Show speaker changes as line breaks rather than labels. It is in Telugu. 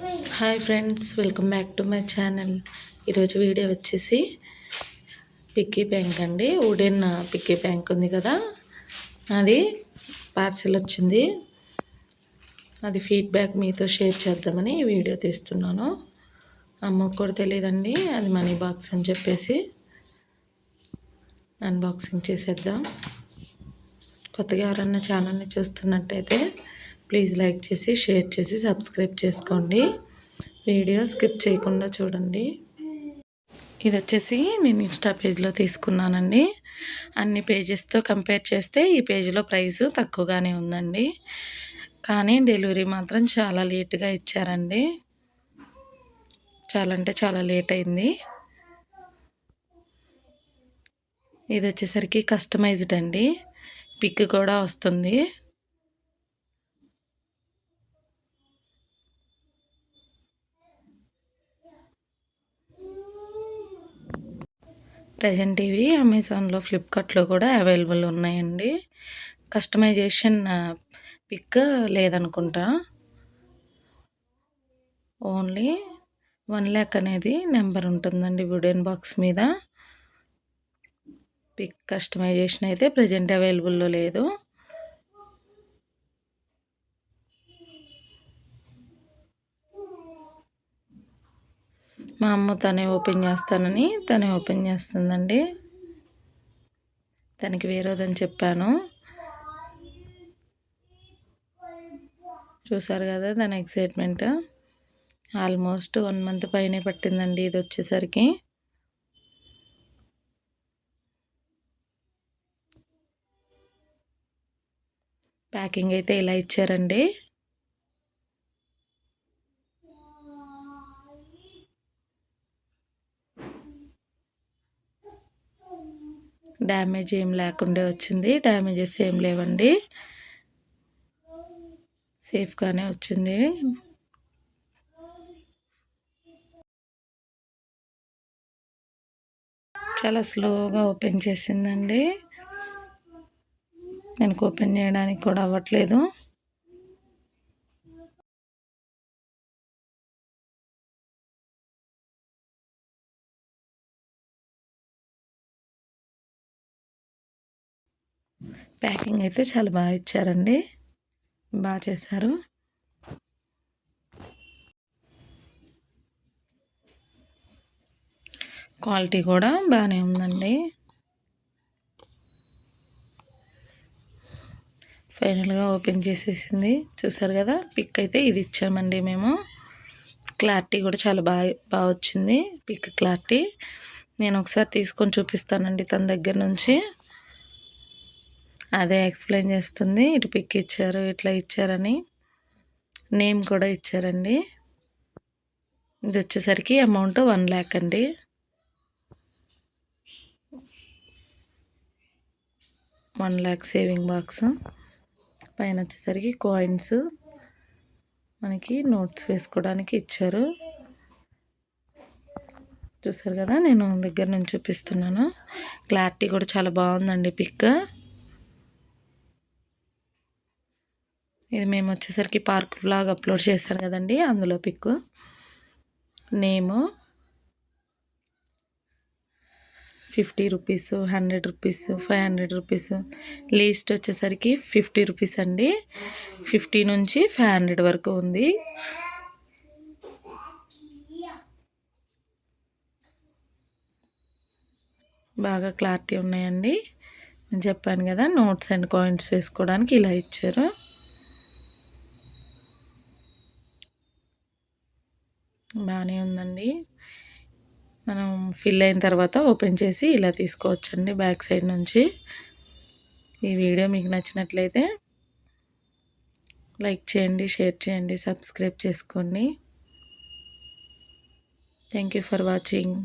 Hi friends, welcome back to my channel. ఈరోజు వీడియో వచ్చేసి పిక్కీ బ్యాంక్ అండి. వుడెన్ పిక్కీ బ్యాంక్ ఉంది కదా, అది పార్సిల్ వచ్చింది. అది ఫీడ్బ్యాక్ మీతో షేర్ చేద్దామని ఈ వీడియో తీస్తున్నాను. అమ్మకు కూడా తెలియదండి అది మనీ బాక్స్ అని చెప్పేసి. అన్బాక్సింగ్ చేసేద్దాం. కొత్తగా ఎవరన్నా ఛానల్ని చూస్తున్నట్టయితే ప్లీజ్ లైక్ చేసి షేర్ చేసి సబ్స్క్రైబ్ చేసుకోండి. వీడియో స్కిప్ చేయకుండా చూడండి. ఇది వచ్చేసి నేను ఇన్స్టా పేజ్లో తీసుకున్నానండి. అన్ని పేజెస్తో కంపేర్ చేస్తే ఈ పేజీలో ప్రైస్ తక్కువగానే ఉందండి, కానీ డెలివరీ మాత్రం చాలా లేట్గా ఇచ్చారండి. చాలా అంటే చాలా లేట్ అయింది. ఇది వచ్చేసరికి కస్టమైజ్డ్ అండి, పిక్ కూడా వస్తుంది. ప్రజెంట్ ఇవి అమెజాన్లో, ఫ్లిప్కార్ట్లో కూడా అవైలబుల్ ఉన్నాయండి. కస్టమైజేషన్ పిక్ లేదనుకుంటా. ఓన్లీ 1,00,000 అనేది నెంబర్ ఉంటుందండి వుడెన్ బాక్స్ మీద. పిక్ కస్టమైజేషన్ అయితే ప్రజెంట్ అవైలబుల్లో లేదు. మా అమ్మ తనే ఓపెన్ చేస్తానని తనే ఓపెన్ చేస్తుందండి. తనకి వేరేదని చెప్పాను. చూసారు కదా దాని ఎక్సైట్మెంట్. ఆల్మోస్ట్ 1 మంత్ పైనే పట్టిందండి ఇది వచ్చేసరికి. ప్యాకింగ్ అయితే ఇలా ఇచ్చారండి. డ్యామేజ్ ఏం లేకుండా వచ్చింది. డ్యామేజెస్ ఏం లేవండి, సేఫ్గానే వచ్చింది. చాలా స్లోగా ఓపెన్ చేసిందండి. నేను ఓపెన్ చేయడానికి కూడా అవ్వట్లేదు. ప్యాకింగ్ అయితే చాలా బాగా ఇచ్చారండి, బాగా చేశారు. క్వాలిటీ కూడా బాగానే ఉందండి. ఫైనల్గా ఓపెన్ చేసేసింది. చూసారు కదా, పిక్ అయితే ఇది ఇచ్చామండి మేము. క్లారిటీ కూడా చాలా బాగా వచ్చింది, పిక్ క్లారిటీ. నేను ఒకసారి తీసుకొని చూపిస్తానండి తన దగ్గర నుంచి. అదే ఎక్స్ప్లెయిన్ చేస్తుంది. ఇటు పిక్ ఇచ్చారు, ఇట్లా ఇచ్చారని. నేమ్ కూడా ఇచ్చారండి. ఇది వచ్చేసరికి అమౌంట్ 1,00,000 అండి. $1,00,000 సేవింగ్ బాక్స్. పైన వచ్చేసరికి కాయిన్స్, మనకి నోట్స్ వేసుకోవడానికి ఇచ్చారు. చూసారు కదా, నేను దగ్గర నుంచి చూపిస్తున్నాను. క్లారిటీ కూడా చాలా బాగుందండి పిక్. ఇది మేము వచ్చేసరికి పార్క్ వ్లాగ్ అప్లోడ్ చేశాను కదండి, అందులో పిక్. నేము 50 రూపీస్, 100 రూపీస్, 500 రూపీస్. లీస్ట్ వచ్చేసరికి 50 రూపీస్ అండి. 50 నుంచి 500 వరకు ఉంది. బాగా క్లారిటీ ఉన్నాయండి. నేను చెప్పాను కదా, నోట్స్ అండ్ కాయిన్స్ వేసుకోవడానికి ఇలా ఇచ్చారు. బాగానే ఉందండి. మనం ఫిల్ అయిన తర్వాత ఓపెన్ చేసి ఇలా తీసుకోవచ్చండి బ్యాక్ సైడ్ నుంచి. ఈ వీడియో మీకు నచ్చినట్లయితే లైక్ చేయండి, షేర్ చేయండి, సబ్స్క్రైబ్ చేసుకోండి. Thank you for watching.